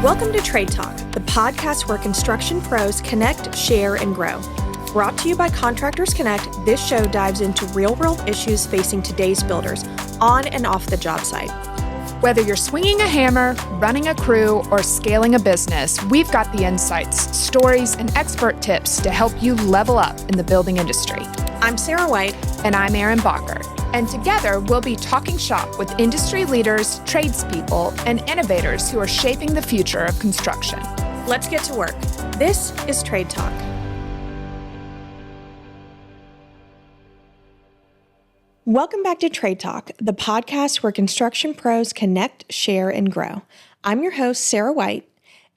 Welcome to Trade Talk, the podcast where construction pros connect, share, and grow. Brought to you by Contractors Connect, this show dives into real-world issues facing today's builders on and off the job site. Whether you're swinging a hammer, running a crew, or scaling a business, we've got the insights, stories, and expert tips to help you level up in the building industry. I'm Sarah White. And I'm Erin Bacher. And together, we'll be talking shop with industry leaders, tradespeople, and innovators who are shaping the future of construction. Let's get to work. This is Trade Talk. Welcome back to Trade Talk, the podcast where construction pros connect, share, and grow. I'm your host, Sarah White,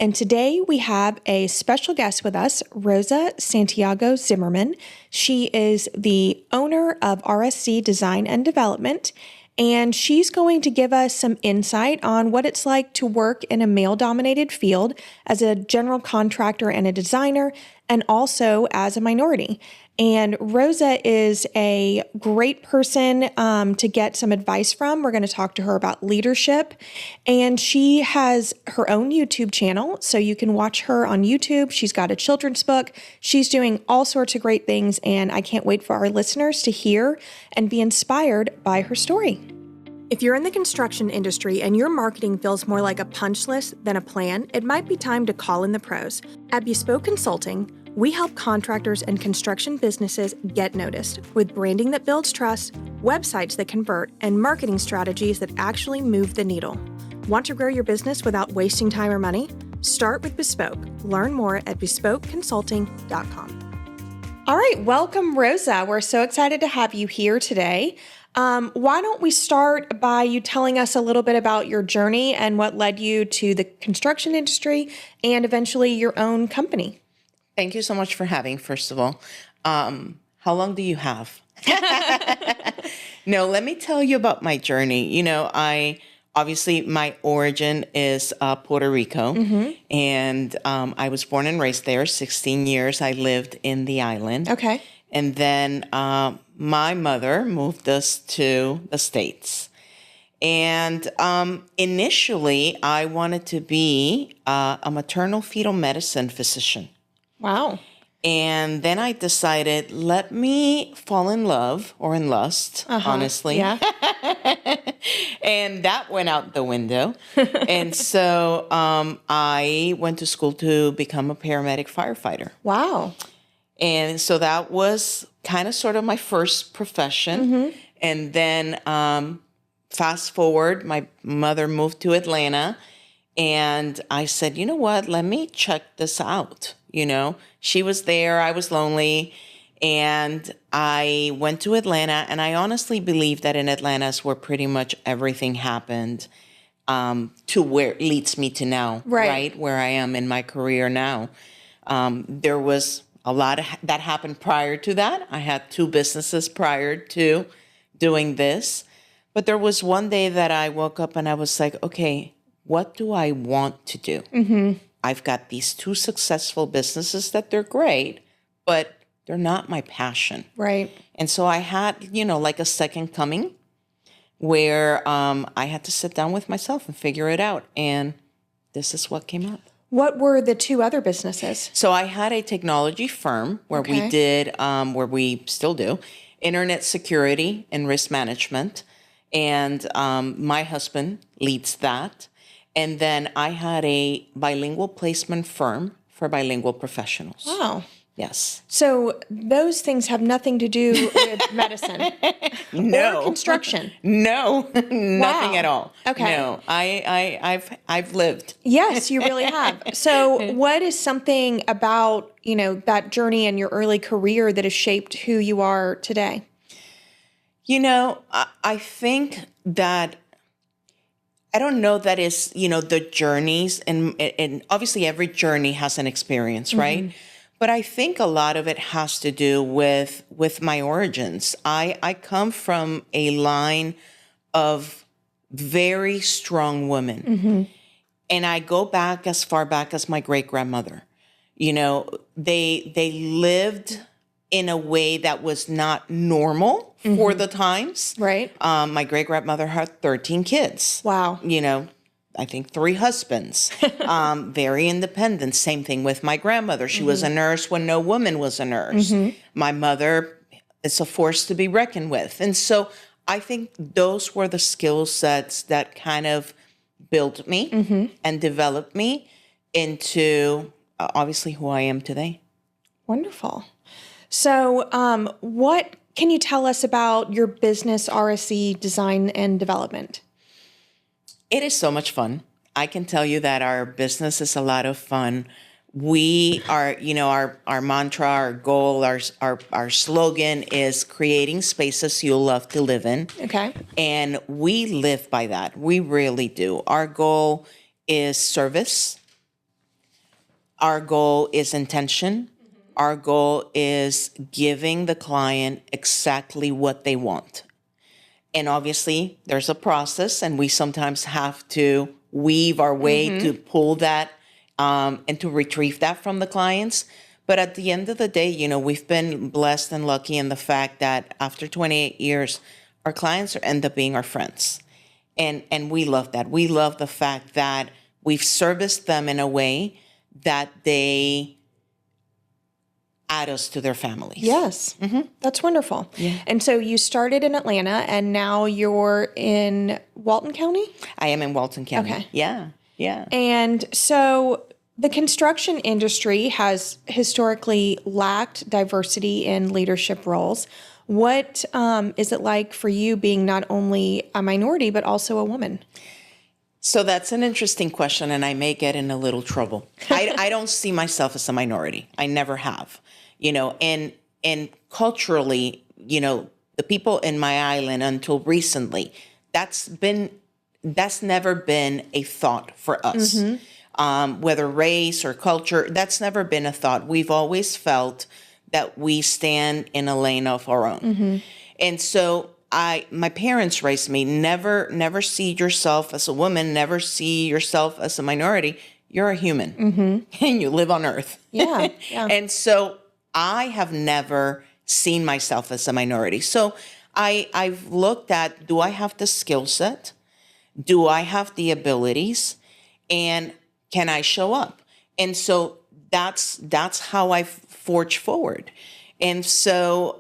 and today we have a special guest with us, Rosa Santiago Zimmerman. She is the owner of RSZ Design and Development, and she's going to give us some insight on what it's like to work in a male-dominated field as a general contractor and a designer, and also as a minority. And Rosa is a great person to get some advice from. We're going to talk to her about leadership. And she has her own YouTube channel, so you can watch her on YouTube. She's got a children's book. She's doing all sorts of great things, and I can't wait for our listeners to hear and be inspired by her story. If you're in the construction industry and your marketing feels more like a punch list than a plan, it might be time to call in the pros. At Bespoke Consulting, we help contractors and construction businesses get noticed with branding that builds trust, websites that convert, and marketing strategies that actually move the needle. Want to grow your business without wasting time or money? Start with Bespoke. Learn more at bespokeconsulting.com. All right, welcome, Rosa. We're so excited to have you here today. Why don't we start by you telling us a little bit about your journey and what led you to the construction industry and eventually your own company? Thank you so much for having, first of all. How long do you have? No, let me tell you about my journey. You know, obviously my origin is Puerto Rico, and I was born and raised there. 16 years I lived in the island. Okay. And then my mother moved us to the States. And initially, I wanted to be a maternal fetal medicine physician. Wow. And then I decided, let me fall in love or in lust, honestly. Yeah. And that went out the window. And so I went to school to become a paramedic firefighter. Wow. And so that was kind of sort of my first profession. And then fast forward, my mother moved to Atlanta. And I said, you know what, let me check this out. You know, she was there, I was lonely, and I went to Atlanta, and I honestly believe that in Atlanta is where pretty much everything happened to where it leads me to now, right? Where I am in my career now. There was a lot that happened prior to that. I had 2 businesses prior to doing this, but there was one day that I woke up and I was like, okay, what do I want to do? I've got these 2 successful businesses that they're great, but they're not my passion. Right. And so I had, you know, like a second coming where I had to sit down with myself and figure it out. And this is what came up. What were the 2 other businesses? So I had a technology firm where we did, where we still do, internet security and risk management. And my husband leads that. And then I had a bilingual placement firm for bilingual professionals. Wow. Yes. So those things have nothing to do with medicine or construction. No, nothing at all. Okay. No, I've lived. Yes, you really have. So what is something about, you know, that journey in your early career that has shaped who you are today? You know, I think that I don't know that is, you know, the journeys, and obviously every journey has an experience, right? But I think a lot of it has to do with my origins. I come from a line of very strong women. And I go back as far back as my great-grandmother. You know, they lived in a way that was not normal for the times. Right. My great-grandmother had 13 kids. Wow. You know, I think 3 husbands, very independent. Same thing with my grandmother. She was a nurse when no woman was a nurse. My mother is a force to be reckoned with. And so I think those were the skill sets that kind of built me and developed me into obviously who I am today. Wonderful. So what can you tell us about your business, RSZ Design and Development? It is so much fun. I can tell you that our business is a lot of fun. We are, our mantra, our goal, our slogan is creating spaces you'll love to live in. Okay. And we live by that. We really do. Our goal is service. Our goal is intention. Our goal is giving the client exactly what they want. And obviously, there's a process, and we sometimes have to weave our way to pull that and to retrieve that from the clients. But at the end of the day, we've been blessed and lucky in the fact that after 28 years, our clients end up being our friends. And we love that. We love the fact that we've serviced them in a way that they add us to their families. Yes. That's wonderful. Yeah. And so you started in Atlanta and now you're in Walton County? I am in Walton County. Okay. Yeah. And so the construction industry has historically lacked diversity in leadership roles. What is it like for you being not only a minority, but also a woman? So that's an interesting question, and I may get in a little trouble. I don't see myself as a minority. I never have. And culturally, the people in my island until recently, that's never been a thought for us. Whether race or culture, that's never been a thought. We've always felt that we stand in a lane of our own. And so my parents raised me, never see yourself as a woman, never see yourself as a minority. You're a human and you live on earth. Yeah. And so I have never seen myself as a minority. So I've looked at, do I have the skill set? Do I have the abilities? And can I show up? And so that's how I forge forward. And so,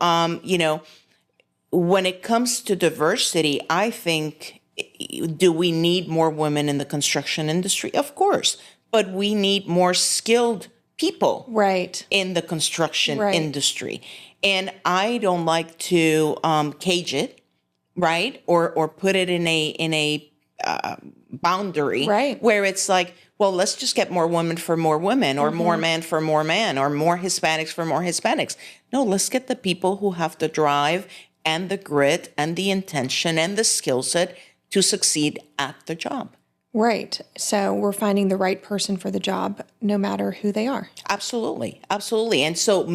when it comes to diversity, I think, do we need more women in the construction industry? Of course, but we need more skilled people in the construction industry. And I don't like to cage it, right? Or put it in a boundary where it's like, well, let's just get more women for more women, or more men for more men, or more Hispanics for more Hispanics. No, let's get the people who have the drive and the grit and the intention and the skill set to succeed at the job. Right. So we're finding the right person for the job, no matter who they are. Absolutely. And so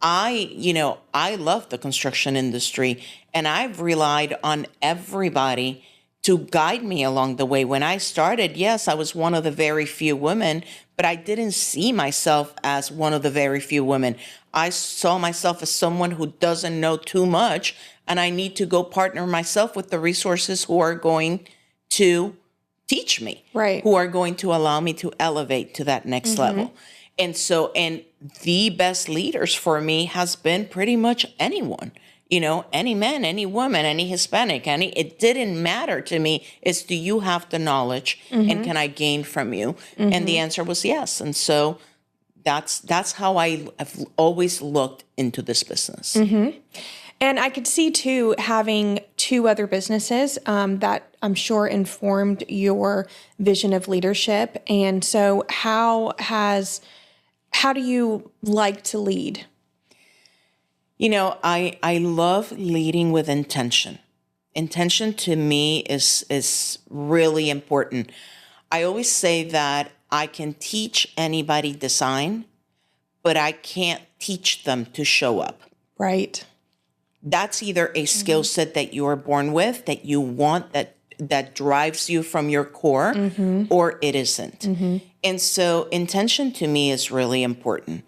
I love the construction industry, and I've relied on everybody to guide me along the way. When I started, yes, I was one of the very few women, but I didn't see myself as one of the very few women. I saw myself as someone who doesn't know too much, and I need to go partner myself with the resources who are going to teach me, who are going to allow me to elevate to that next level. And so, and the best leaders for me has been pretty much anyone, any man, any woman, any Hispanic, it didn't matter to me. It's, do you have the knowledge and can I gain from you? And the answer was yes. And so that's how I have always looked into this business. And I could see too, having 2 other businesses that I'm sure informed your vision of leadership. And so how do you like to lead? I love leading with intention. Intention to me is really important. I always say that I can teach anybody design, but I can't teach them to show up. Right. That's either a skill set that you are born with, that you want, that drives you from your core, or it isn't. And so intention to me is really important.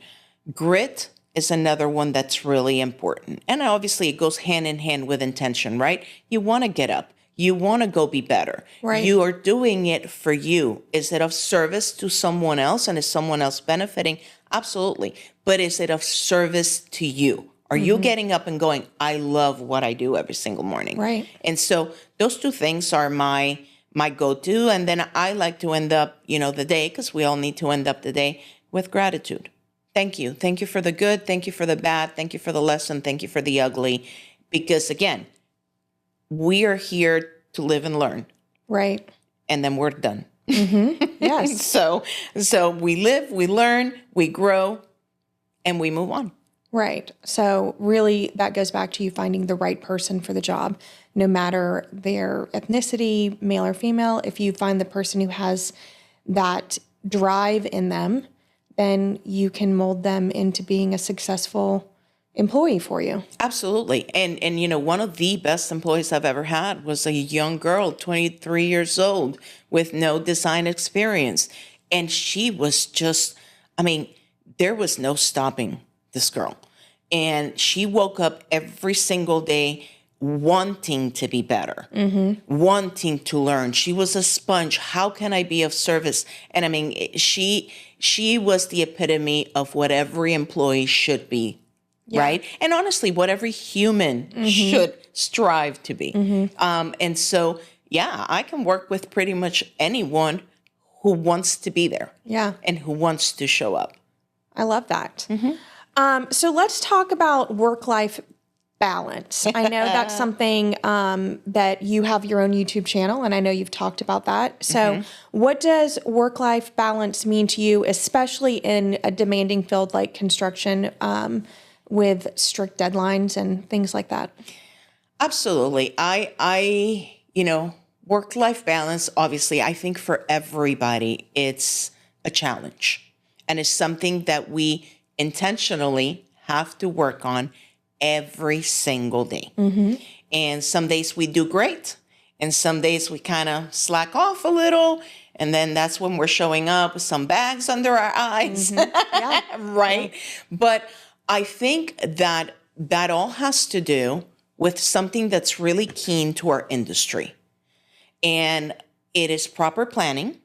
Grit is another one that's really important. And obviously it goes hand in hand with intention, right? You want to get up. You want to go be better. Right. You are doing it for you. Is it of service to someone else, and is someone else benefiting? Absolutely. But is it of service to you? Are you getting up and going, I love what I do every single morning? Right. And so those two things are my go-to. And then I like to end up, the day, because we all need to end up the day with gratitude. Thank you. Thank you for the good. Thank you for the bad. Thank you for the lesson. Thank you for the ugly. Because again, we are here to live and learn. Right. And then we're done. Yes. So we live, we learn, we grow, and we move on. Right. So really that goes back to you finding the right person for the job, no matter their ethnicity, male or female. If you find the person who has that drive in them, then you can mold them into being a successful employee for you. Absolutely. And one of the best employees I've ever had was a young girl, 23 years old, with no design experience. And she was just, there was no stopping this girl. And she woke up every single day wanting to be better, wanting to learn. She was a sponge. How can I be of service? And she was the epitome of what every employee should be, right? And honestly, what every human should strive to be. And so, I can work with pretty much anyone who wants to be there. Yeah. And who wants to show up. I love that. So let's talk about work-life balance. I know that's something that you have your own YouTube channel, and I know you've talked about that. So what does work-life balance mean to you, especially in a demanding field like construction, with strict deadlines and things like that? Absolutely. I work-life balance, obviously, I think for everybody, it's a challenge. And it's something that we intentionally have to work on every single day. And some days we do great. And some days we kind of slack off a little. And then that's when we're showing up with some bags under our eyes. Right? But I think that all has to do with something that's really keen to our industry. And it is proper planning.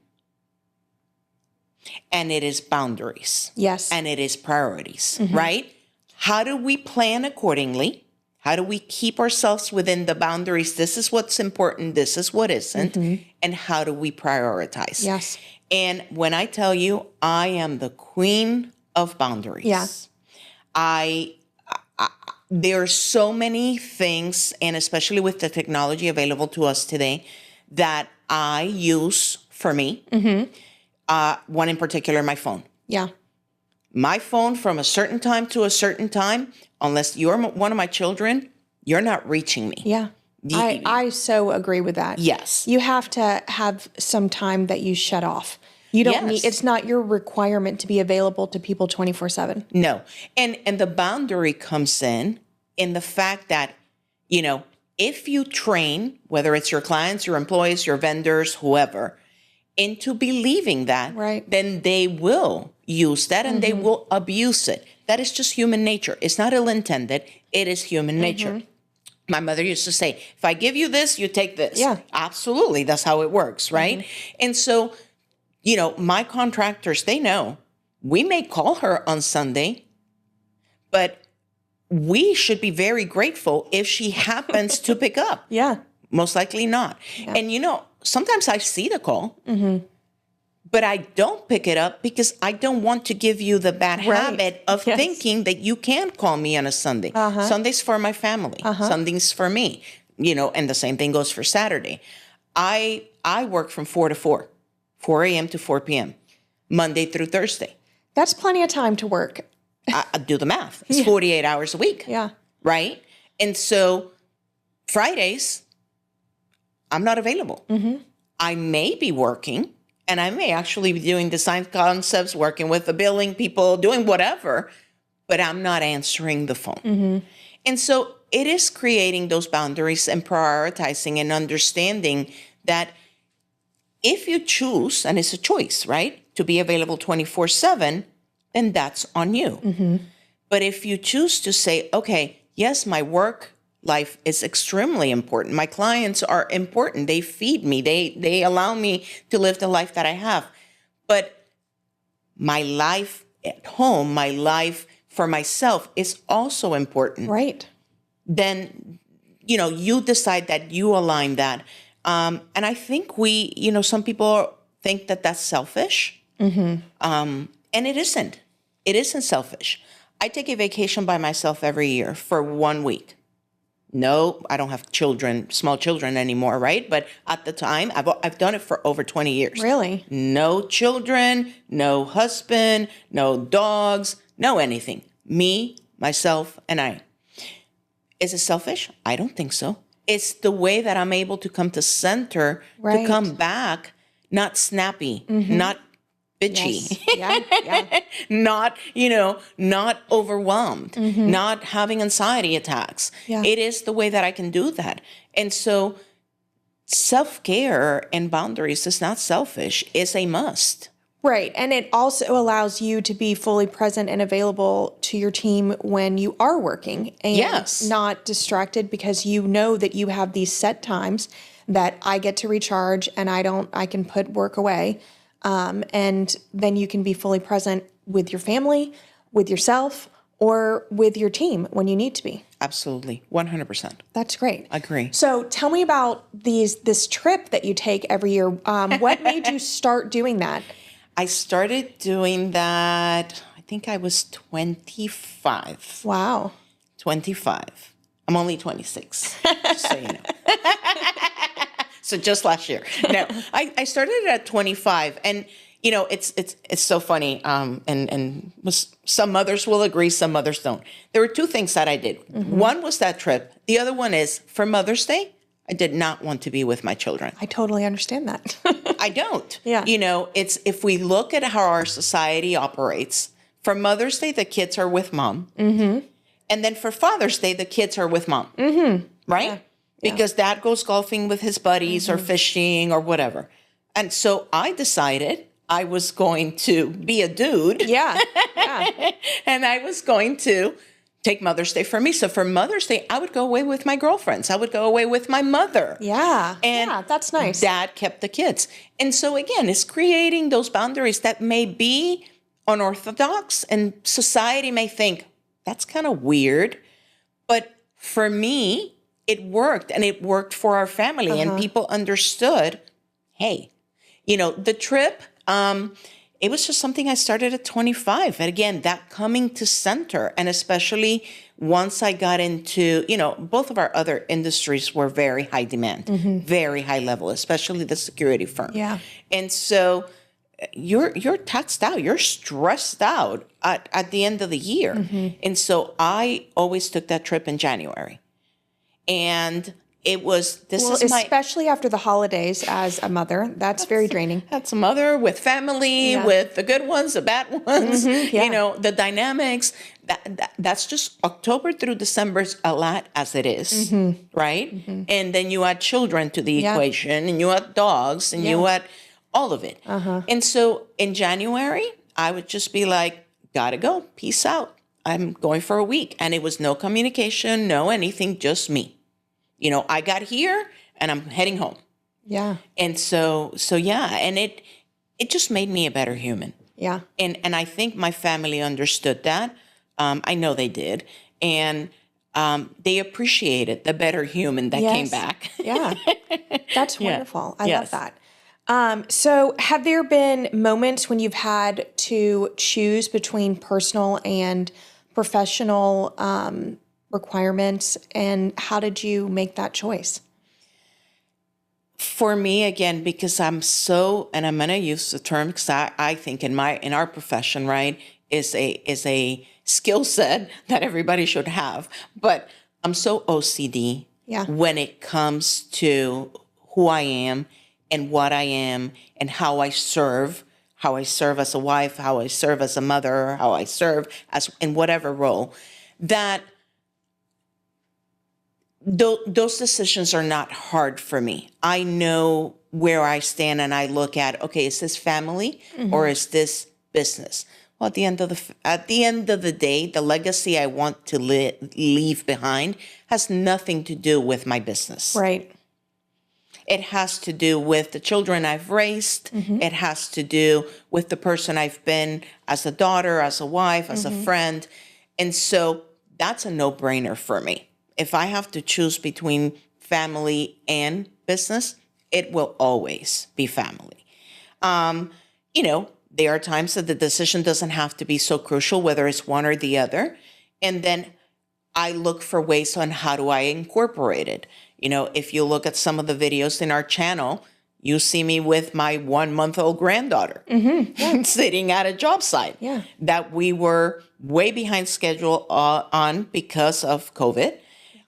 And it is boundaries. Yes. And it is priorities, right? How do we plan accordingly? How do we keep ourselves within the boundaries? This is what's important. This is what isn't. And how do we prioritize? Yes. And when I tell you, I am the queen of boundaries. Yeah. There are so many things, and especially with the technology available to us today, that I use for me. One in particular, my phone. Yeah. My phone from a certain time to a certain time, unless you're one of my children, you're not reaching me. Yeah. I so agree with that. Yes. You have to have some time that you shut off. You don't need, it's not your requirement to be available to people 24/7. No. And the boundary comes in the fact that, if you train, whether it's your clients, your employees, your vendors, whoever, into believing that, then they will use that and they will abuse it. That is just human nature. It's not ill-intended. It is human nature. My mother used to say, if I give you this, you take this. Yeah. Absolutely. That's how it works, right? And so, my contractors, they know we may call her on Sunday, but we should be very grateful if she happens to pick up. Yeah. Most likely not. Yeah. And sometimes I see the call, but I don't pick it up because I don't want to give you the bad habit of thinking that you can't call me on a Sunday. Sunday's for my family. Sunday's for me. And the same thing goes for Saturday. I work from 4 to 4, 4 a.m. to 4 p.m., Monday through Thursday. That's plenty of time to work. I do the math. It's 48 hours a week. Yeah. Right? And so Fridays, I'm not available. I may be working, and I may actually be doing design concepts, working with the billing people, doing whatever, but I'm not answering the phone. And so it is creating those boundaries and prioritizing and understanding that if you choose, and it's a choice, right, to be available 24/7, then that's on you. But if you choose to say, okay, yes, my work life is extremely important. My clients are important. They feed me. They allow me to live the life that I have. But my life at home, my life for myself is also important. Right. Then, you decide that you align that. And I think some people think that that's selfish. And it isn't. It isn't selfish. I take a vacation by myself every year for 1 week. No, I don't have small children anymore, right? But at the time, I've done it for over 20 years. Really? No children, no husband, no dogs, no anything. Me, myself, and I. Is it selfish? I don't think so. It's the way that I'm able to come to center, to come back, not snappy, not bitchy, not overwhelmed, not having anxiety attacks. Yeah. It is the way that I can do that. And so self-care and boundaries is not selfish. It's a must. Right. And it also allows you to be fully present and available to your team when you are working and not distracted, because you know that you have these set times that I get to recharge and I can put work away. And then you can be fully present with your family, with yourself, or with your team when you need to be. Absolutely. 100%. That's great. Agree. So tell me about this trip that you take every year. What made you start doing that? I started doing that, I think I was 25. Wow. 25. I'm only 26, just so you know. So just last year. No, I started at 25, and it's so funny. And some mothers will agree, some mothers don't. There were two things that I did. One was that trip. The other one is for Mother's Day, I did not want to be with my children. I totally understand that. I don't. Yeah. It's if we look at how our society operates, for Mother's Day, the kids are with mom. And then for Father's Day, the kids are with mom. Right? Yeah. Because dad goes golfing with his buddies or fishing or whatever. And so I decided I was going to be a dude. Yeah. And I was going to take Mother's Day for me. So for Mother's Day, I would go away with my girlfriends. I would go away with my mother. Yeah. And that's nice. Dad kept the kids. And so again, it's creating those boundaries that may be unorthodox, and society may think that's kind of weird. But for me, it worked, and it worked for our family, and people understood, hey, the trip, it was just something I started at 25. And again, that coming to center, and especially once I got into, both of our other industries were very high demand, very high level, especially the security firm. Yeah. And so you're taxed out, you're stressed out at the end of the year. And so I always took that trip in January. And it was, especially after the holidays as a mother, that's very draining. That's a mother with family, with the good ones, the bad ones, the dynamics. That's just October through December is a lot as it is, right? And then you add children to the equation, and you add dogs, and you add all of it. And so in January, I would just be like, gotta go, peace out. I'm going for a week. And it was no communication, no anything, just me. I got here and I'm heading home. Yeah. And so and it just made me a better human. Yeah. And I think my family understood that. I know they did. And they appreciated the better human that came back. Yeah. That's wonderful. I love that. So have there been moments when you've had to choose between personal and professional requirements, and how did you make that choice? For me, again, because I'm and I'm going to use the term because I think in our profession, right, is a skill set that everybody should have. But I'm so OCD when it comes to who I am and what I am and how I serve as a wife, how I serve as a mother, how I serve as in whatever role, that those decisions are not hard for me. I know where I stand, and I look at, okay, is this family or is this business? Well, at the end of the day, the legacy I want to leave behind has nothing to do with my business. Right. It has to do with the children I've raised. It has to do with the person I've been as a daughter, as a wife, as a friend. And so that's a no-brainer for me. If I have to choose between family and business, it will always be family. There are times that the decision doesn't have to be so crucial, whether it's one or the other. And then I look for ways on how do I incorporate it. If you look at some of the videos in our channel, you see me with my 1-month-old granddaughter sitting at a job site that we were way behind schedule on because of COVID.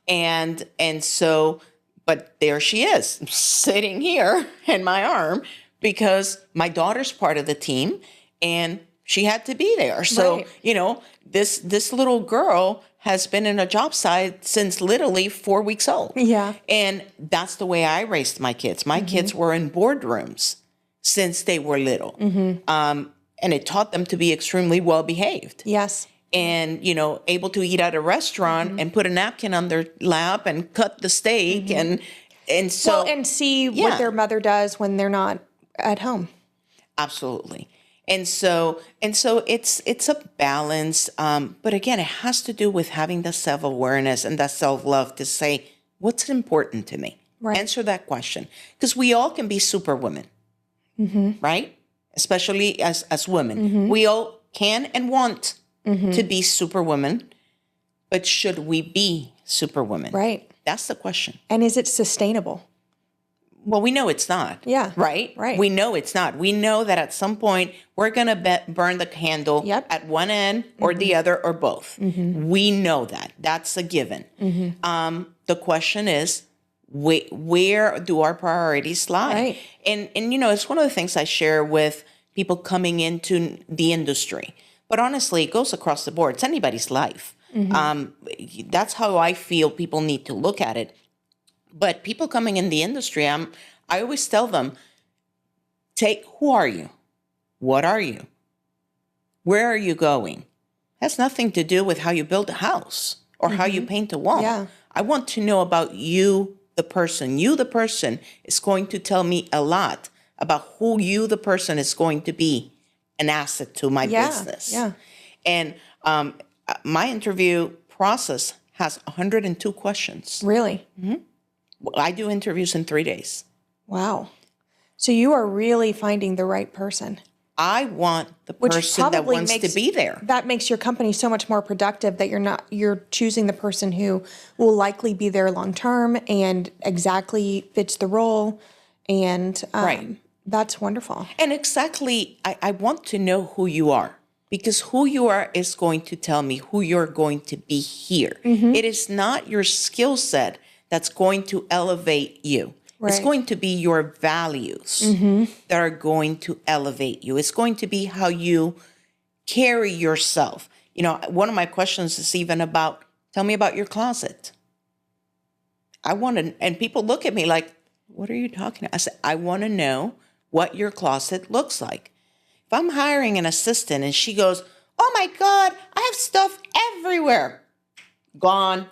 And so, but there she is sitting here in my arm because my daughter's part of the team and she had to be there. So, this little girl has been in a job site since literally 4 weeks old. Yeah. And that's the way I raised my kids. My kids were in boardrooms since they were little. And it taught them to be extremely well behaved. Yes. And, able to eat at a restaurant and put a napkin on their lap and cut the steak and so. Well, and see what their mother does when they're not at home. Absolutely. And so it's a balance. But again, it has to do with having the self-awareness and that self-love to say, what's important to me? Right. Answer that question. Because we all can be superwomen, right? Especially as women. We all can and want to be superwomen, but should we be superwomen? Right. That's the question. And is it sustainable? Well, we know it's not. Yeah. Right? Right. We know it's not. We know that at some point we're going to burn the candle at one end or the other or both. We know that. That's a given. The question is, where do our priorities lie? Right. And it's one of the things I share with people coming into the industry. But honestly, it goes across the board. It's anybody's life. That's how I feel people need to look at it. But people coming in the industry, I always tell them, who are you? What are you? Where are you going? Has nothing to do with how you build a house or how you paint a wall. Yeah. I want to know about you, the person. You, the person, is going to tell me a lot about who you, the person, is going to be an asset to my business. Yeah. And my interview process has 102 questions. Really? I do interviews in 3 days. Wow. So you are really finding the right person. I want the person that wants to be there. That makes your company so much more productive that you're choosing the person who will likely be there long term and exactly fits the role. And Right. That's wonderful. And exactly, I want to know who you are. Because who you are is going to tell me who you're going to be here. It is not your skill set that's going to elevate you. Right. It's going to be your values that are going to elevate you. It's going to be how you carry yourself. One of my questions is even about, tell me about your closet. And people look at me like, what are you talking about? I said, I want to know what your closet looks like. If I'm hiring an assistant and she goes, oh my God, I have stuff everywhere. Gone.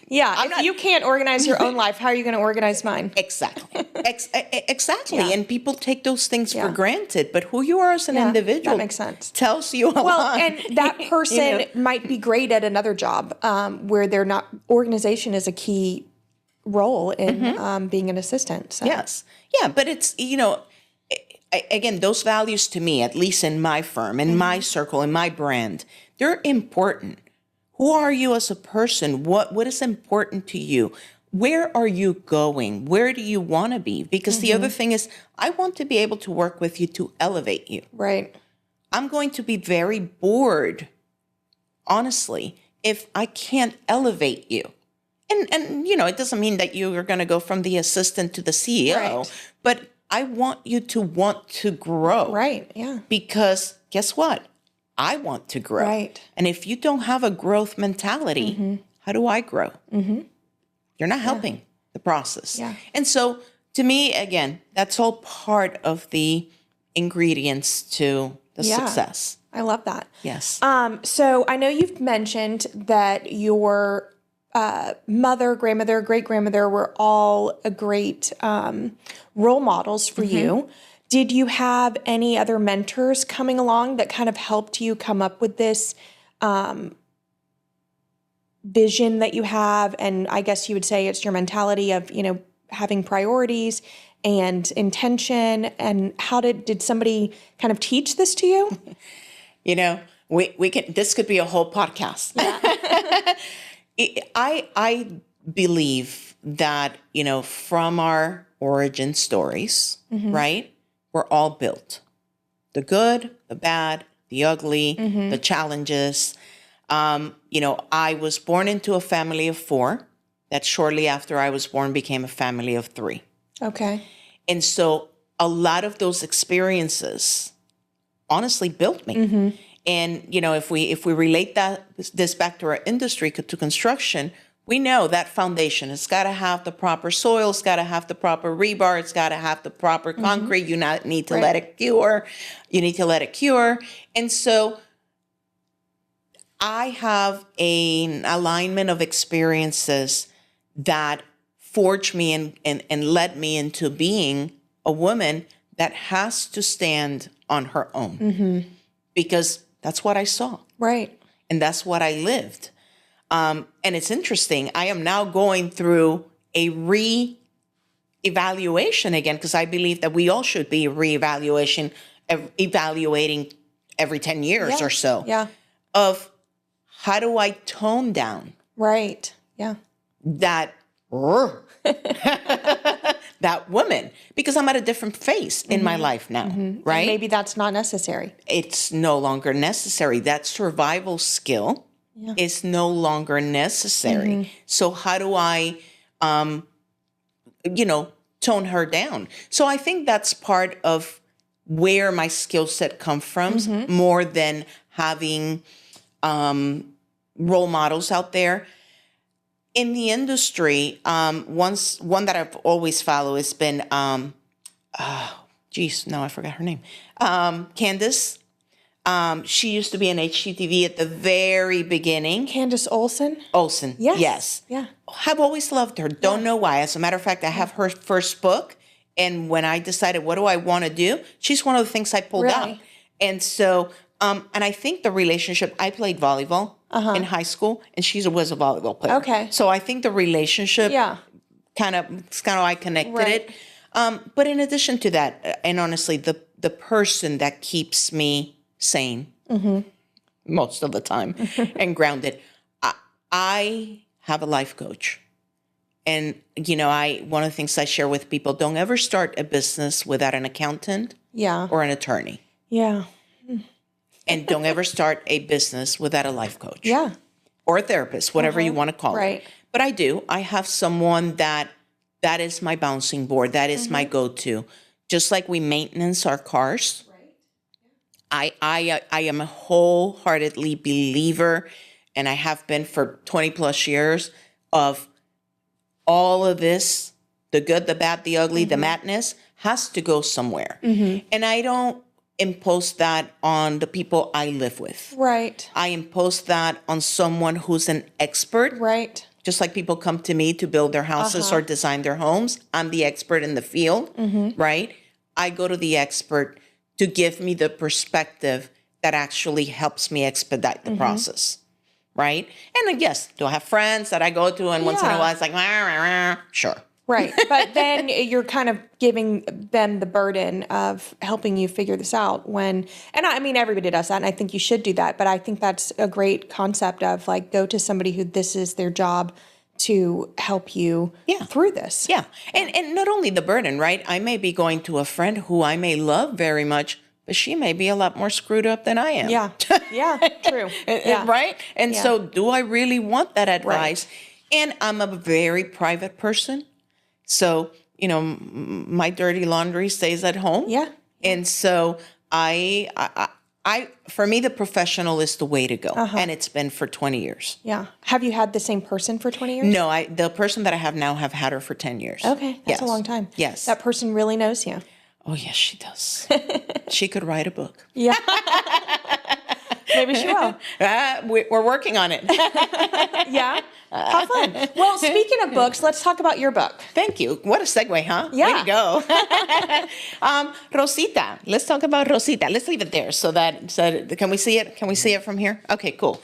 Yeah. If you can't organize your own life, how are you going to organize mine? Exactly. Exactly. Yeah. And people take those things for granted. But who you are as an individual that makes sense. tells you a lot. Well, and that person might be great at another job where they're not, organization is a key role in being an assistant. So. Yes. Yeah. But it's, again, those values to me, at least in my firm, in my circle, in my brand, they're important. Who are you as a person? What is important to you? Where are you going? Where do you want to be? Because the other thing is, I want to be able to work with you to elevate you. Right. I'm going to be very bored, honestly, if I can't elevate you. And it doesn't mean that you are going to go from the assistant to the CEO, Right. but I want you to want to grow. Right. Yeah. Because guess what? I want to grow. Right. And if you don't have a growth mentality, how do I grow? You're not helping the process. Yeah. And so to me, again, that's all part of the ingredients to the success. I love that. Yes. So I know you've mentioned that your mother, grandmother, great-grandmother were all a great role models for you. Did you have any other mentors coming along that kind of helped you come up with this vision that you have? And I guess you would say it's your mentality of, having priorities and intention. And how did somebody kind of teach this to you? We can, this could be a whole podcast. Yeah. I believe that, from our origin stories, right? We're all built. The good, the bad, the ugly, the challenges. I was born into a family of 4 that shortly after I was born became a family of 3. Okay. And so a lot of those experiences honestly built me. And, if we relate this back to our industry, to construction, we know that foundation has got to have the proper soil, it's got to have the proper rebar, it's got to have the proper concrete. You need to let it cure. You need to let it cure. And so I have an alignment of experiences that forged me and led me into being a woman that has to stand on her own. Because that's what I saw. Right. And that's what I lived. And it's interesting. I am now going through a re-evaluation again, because I believe that we all should be evaluating every 10 years or so. Yeah. Of how do I tone down? Right. Yeah. That woman, because I'm at a different phase in my life now, right? And maybe that's not necessary. It's no longer necessary. That survival skill is no longer necessary. So how do I, tone her down? So I think that's part of where my skill set comes from, more than having role models out there. In the industry, one that I've always followed has been, I forgot her name. Candice. She used to be in HGTV at the very beginning. Candice Olsen? Olsen, yes. Yeah. I've always loved her. Don't know why. As a matter of fact, I have her first book. And when I decided, what do I want to do? She's one of the things I pulled out. And so, and I think the relationship, I played volleyball in high school, and she was a volleyball player. Okay. So I think the relationship kind of I connected it. But in addition to that, and honestly, the person that keeps me sane most of the time and grounded, I have a life coach. And, one of the things I share with people, don't ever start a business without an accountant or an attorney. Yeah. And don't ever start a business without a life coach. Yeah. Or a therapist, whatever you want to call it. But I do. I have someone that is my bouncing board. That is my go-to. Just like we maintenance our cars. Right. I am a wholeheartedly believer, and I have been for 20 plus years, of all of this, the good, the bad, the ugly, the madness, has to go somewhere. And I don't impose that on the people I live with. Right. I impose that on someone who's an expert. Right. Just like people come to me to build their houses or design their homes. I'm the expert in the field, right? I go to the expert to give me the perspective that actually helps me expedite the process, right? And then, yes, do I have friends that I go to, and once in a while it's like, rah, rah, rah. Sure. Right. But then you're kind of giving them the burden of helping you figure this out and I mean, everybody does that, and I think you should do that. But I think that's a great concept of go to somebody who this is their job to help you through this. Yeah. And not only the burden, right? I may be going to a friend who I may love very much, but she may be a lot more screwed up than I am. Yeah. Yeah. True. Right? And so do I really want that advice? Right. And I'm a very private person. So, my dirty laundry stays at home. Yeah. And so for me, the professional is the way to go. And it's been for 20 years. Yeah. Have you had the same person for 20 years? No, the person that I have now have had her for 10 years. Okay. That's a long time. Yes. That person really knows you. Oh, yes, she does. She could write a book. Yeah. Maybe she will. We're working on it. Yeah. How fun. Well, speaking of books, let's talk about your book. Thank you. What a segue, huh? Yeah. Way to go. Rosita. Let's talk about Rosita. Let's leave it there so that can we see it? Can we see it from here? Okay, cool.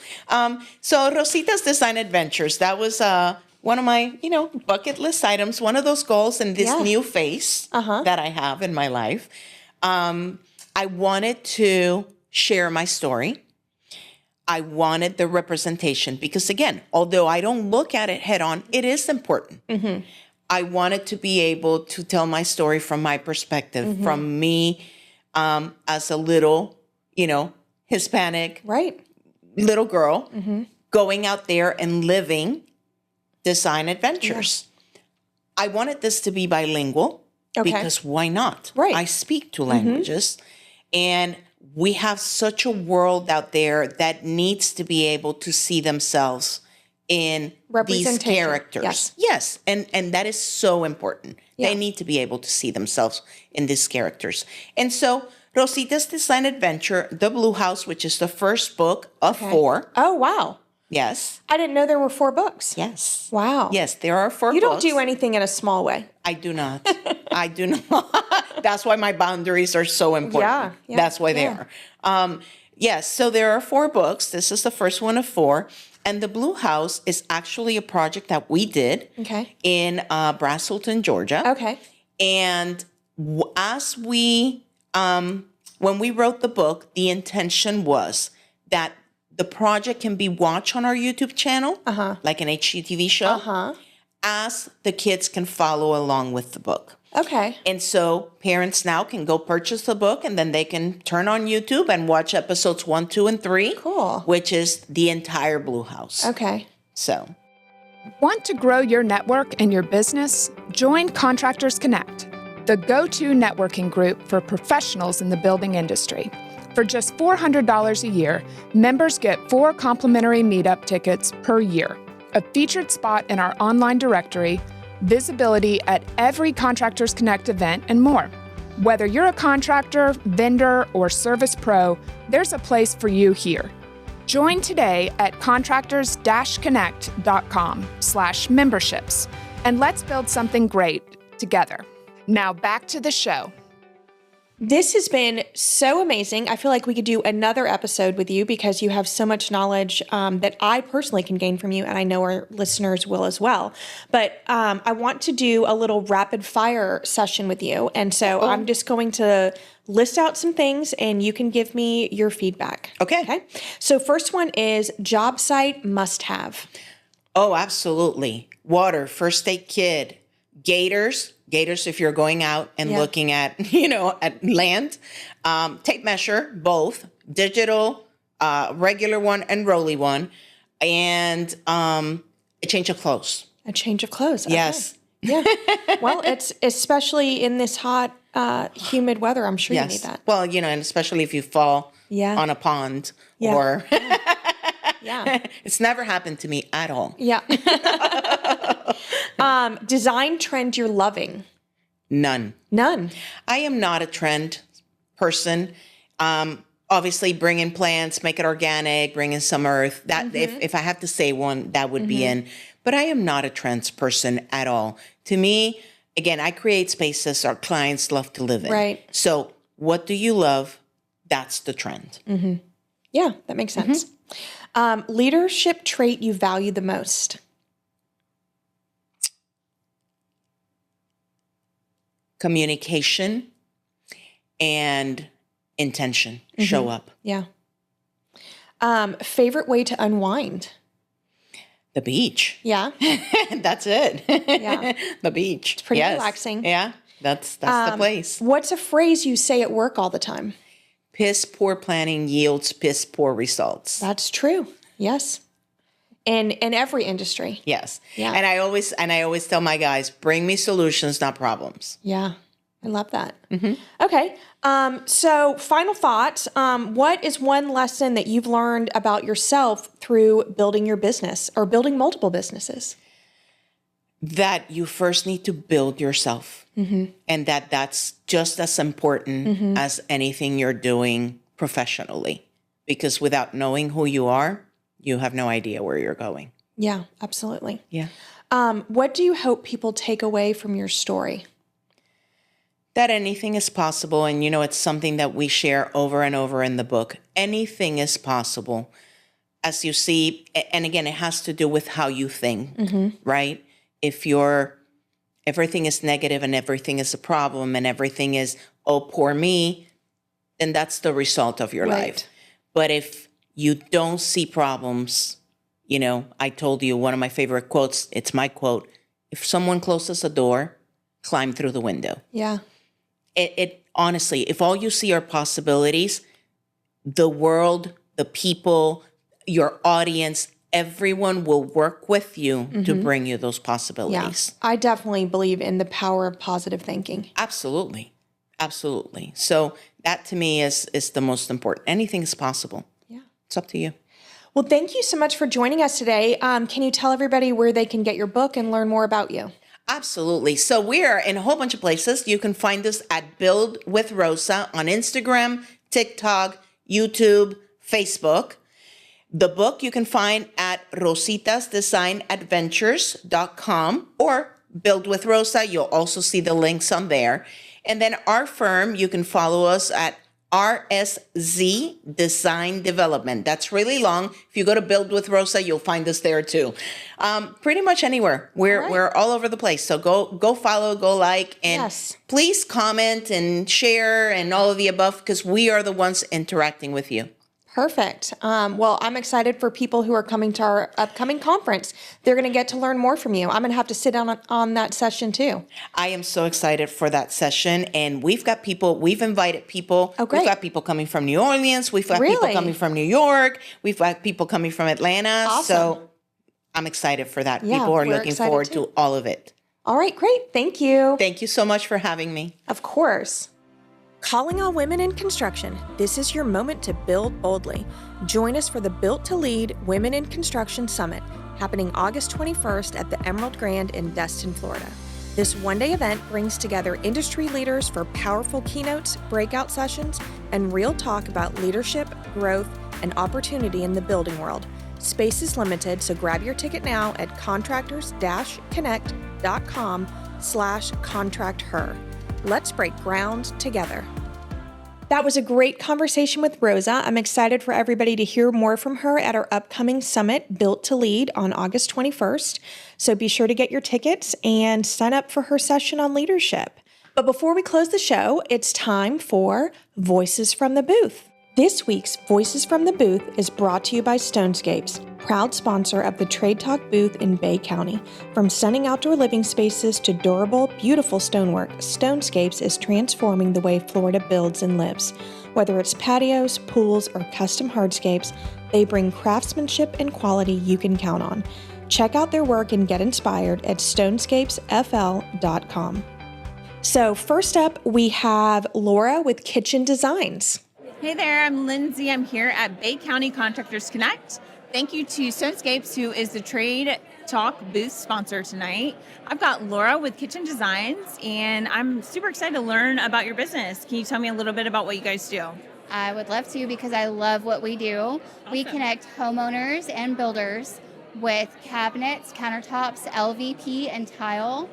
So Rosita's Design Adventures, that was one of my, bucket list items, one of those goals in this new phase that I have in my life. I wanted to share my story. I wanted the representation because, again, although I don't look at it head on, it is important. Mm-hmm. I wanted to be able to tell my story from my perspective, from me as a little, Hispanic little girl going out there and living design adventures. Yeah. I wanted this to be bilingual because why not? Right. I speak two languages, and we have such a world out there that needs to be able to see themselves in these characters. Yes. And that is so important. Yeah. They need to be able to see themselves in these characters. And so Rosita's Design Adventure, The Blue House, which is the first book of 4. Oh, wow. Yes. I didn't know there were 4 books. Yes. Wow. Yes, there are 4 books. You don't do anything in a small way. I do not. I do not. That's why my boundaries are so important. Yeah. That's why they are. Yes, so there are 4 books. This is the first one of 4. And The Blue House is actually a project that we did in Braselton, Georgia. Okay. And as we, when we wrote the book, the intention was that the project can be watched on our YouTube channel, like an HGTV show, as the kids can follow along with the book. Okay. And so parents now can go purchase the book, and then they can turn on YouTube and watch episodes 1, 2, and 3. Cool. Which is the entire Blue House. Okay. So. Want to grow your network and your business? Join Contractors Connect, the go-to networking group for professionals in the building industry. For just $400 a year, members get 4 complimentary meetup tickets per year, a featured spot in our online directory, visibility at every Contractors Connect event, and more. Whether you're a contractor, vendor, or service pro, there's a place for you here. Join today at contractors-connect.com/memberships, and let's build something great together. Now back to the show. This has been so amazing. I feel like we could do another episode with you because you have so much knowledge that I personally can gain from you, and I know our listeners will as well. But I want to do a little rapid fire session with you. And so I'm just going to list out some things, and you can give me your feedback. Okay. So first one is job site must have. Oh, absolutely. Water, first aid kit, gators if you're going out and looking at, at land, tape measure, both digital, regular one and rolly one, and a change of clothes. A change of clothes. Okay. Yes. Yeah. Well, it's especially in this hot, humid weather. I'm sure you need that. Well, and especially if you fall on a pond or. It's never happened to me at all. Yeah. Design trend you're loving? None. I am not a trend person. Obviously, bring in plants, make it organic, bring in some earth. That if I have to say one, that would be in. But I am not a trends person at all. To me, again, I create spaces our clients love to live in. Right. So what do you love? That's the trend. Mm-hmm. Yeah, that makes sense. Leadership trait you value the most? Communication and intention. Show up. Yeah. Favorite way to unwind? The beach. Yeah. That's it. Yeah. The beach. It's pretty relaxing. Yeah. That's the place. What's a phrase you say at work all the time? Piss poor planning yields piss poor results. That's true. Yes. In every industry. Yes. Yeah. And I always tell my guys, bring me solutions, not problems. Yeah. I love that. Okay. So final thoughts. What is one lesson that you've learned about yourself through building your business or building multiple businesses? that you first need to build yourself, and that's just as important as anything you're doing professionally, because without knowing who you are, you have no idea where you're going. Yeah, absolutely. Yeah. What do you hope people take away from your story? That anything is possible. And, it's something that we share over and over in the book. Anything is possible. As you see, and again, it has to do with how you think, right? If everything is negative and everything is a problem and everything is, oh, poor me, then that's the result of your life. But if you don't see problems, I told you one of my favorite quotes, it's my quote, if someone closes a door, climb through the window. Yeah. It honestly, if all you see are possibilities, the world, the people, your audience, everyone will work with you to bring you those possibilities. Yeah. I definitely believe in the power of positive thinking. Absolutely. Absolutely. So that to me is the most important. Anything is possible. Yeah. It's up to you. Well, thank you so much for joining us today. Can you tell everybody where they can get your book and learn more about you? Absolutely. So we are in a whole bunch of places. You can find us at Build with Rosa on Instagram, TikTok, YouTube, Facebook. The book you can find at rositasdesignadventures.com or Build with Rosa. You'll also see the links on there. And then our firm, you can follow us at RSZ Design Development. That's really long. If you go to Build with Rosa, you'll find us there too. Pretty much anywhere. We're all over the place. So go follow, go like, and please comment and share and all of the above, because we are the ones interacting with you. Perfect. Well, I'm excited for people who are coming to our upcoming conference. They're going to get to learn more from you. I'm going to have to sit down on that session too. I am so excited for that session. And we've invited people. Oh, great. We've got people coming from New Orleans. We've got people coming from New York. We've got people coming from Atlanta. Awesome. So I'm excited for that. Yeah, people are we're looking excited forward too. to all of it. All right, great. Thank you. Thank you so much for having me. Of course. Calling all women in construction, this is your moment to build boldly. Join us for the Built to Lead Women in Construction Summit, happening August 21st at the Emerald Grand in Destin, Florida. This one-day event brings together industry leaders for powerful keynotes, breakout sessions, and real talk about leadership, growth, and opportunity in the building world. Space is limited, so grab your ticket now at contractors-connect.com/contracther. Let's break ground together. That was a great conversation with Rosa. I'm excited for everybody to hear more from her at our upcoming summit, Built to Lead, on August 21st. So be sure to get your tickets and sign up for her session on leadership. But before we close the show, it's time for Voices from the Booth. This week's Voices from the Booth is brought to you by Stonescapes, proud sponsor of the Trade Talk booth in Bay County. From stunning outdoor living spaces to durable, beautiful stonework, Stonescapes is transforming the way Florida builds and lives. Whether it's patios, pools, or custom hardscapes, they bring craftsmanship and quality you can count on. Check out their work and get inspired at stonescapesfl.com. So first up, we have Laura with Kitchen Designs. Hey there, I'm Lindsay. I'm here at Bay County Contractors Connect. Thank you to Stonescapes, who is the Trade Talk booth sponsor tonight. I've got Laura with Kitchen Designs, and I'm super excited to learn about your business. Can you tell me a little bit about what you guys do? I would love to, because I love what we do. Awesome. We connect homeowners and builders with cabinets, countertops, LVP, and tile.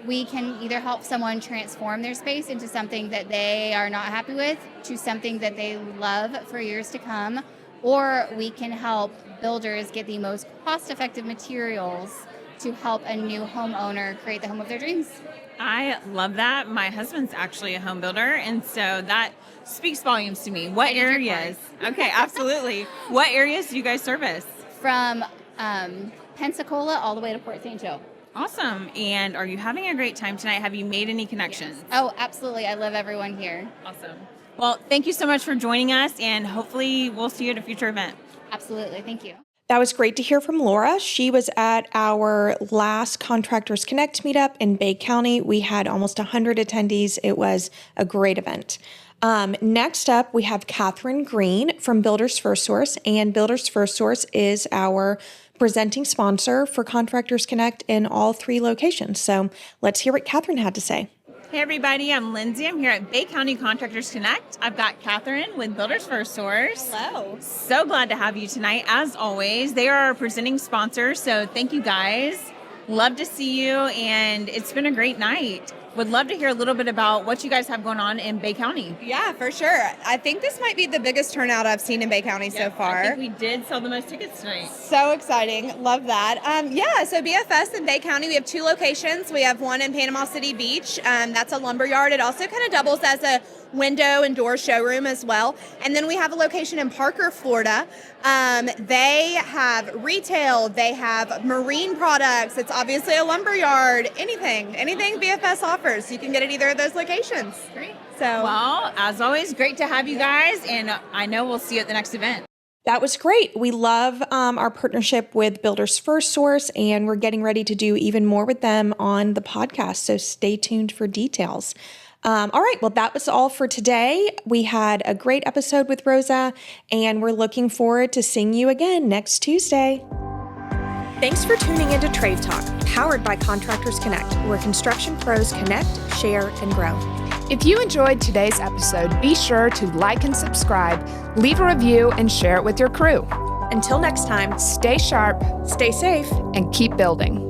We can either help someone transform their space into something that they are not happy with to something that they love for years to come, or we can help builders get the most cost-effective materials to help a new homeowner create the home of their dreams. I love that. My husband's actually a home builder, and so that speaks volumes to me. What areas? Okay, absolutely. What areas do you guys service? From Pensacola all the way to Port St. Joe. Awesome. And are you having a great time tonight? Have you made any connections? Yes. Oh, absolutely. I love everyone here. Awesome. Well, thank you so much for joining us, and hopefully we'll see you at a future event. Absolutely. Thank you. That was great to hear from Laura. She was at our last Contractors Connect meetup in Bay County. We had almost 100 attendees. It was a great event. Next up, we have Catherine Green from Builders First Source, and Builders First Source is our presenting sponsor for Contractors Connect in all 3 locations. So let's hear what Catherine had to say. Hey everybody, I'm Lindsay. I'm here at Bay County Contractors Connect. I've got Catherine with Builders First Source. Hello. So glad to have you tonight. As always, they are our presenting sponsor, so thank you guys. Love to see you, and it's been a great night. Would love to hear a little bit about what you guys have going on in Bay County. Yeah, for sure. I think this might be the biggest turnout I've seen in Bay County so far. I think we did sell the most tickets tonight. So exciting. Love that. So BFS in Bay County, we have 2 locations. We have one in Panama City Beach. That's a lumber yard. It also kind of doubles as a window and door showroom as well. And then we have a location in Parker, Florida. They have retail, they have marine products. It's obviously a lumber yard, anything BFS offers. You can get at either of those locations. Great. So, well, as always, great to have you guys, and I know we'll see you at the next event. That was great. We love our partnership with Builders First Source, and we're getting ready to do even more with them on the podcast. So stay tuned for details. All right. Well, that was all for today. We had a great episode with Rosa, and we're looking forward to seeing you again next Tuesday. Thanks for tuning into Trade Talk, powered by Contractors Connect, where construction pros connect, share, and grow. If you enjoyed today's episode, be sure to like and subscribe, leave a review, and share it with your crew. Until next time, Stay sharp, stay safe, and keep building.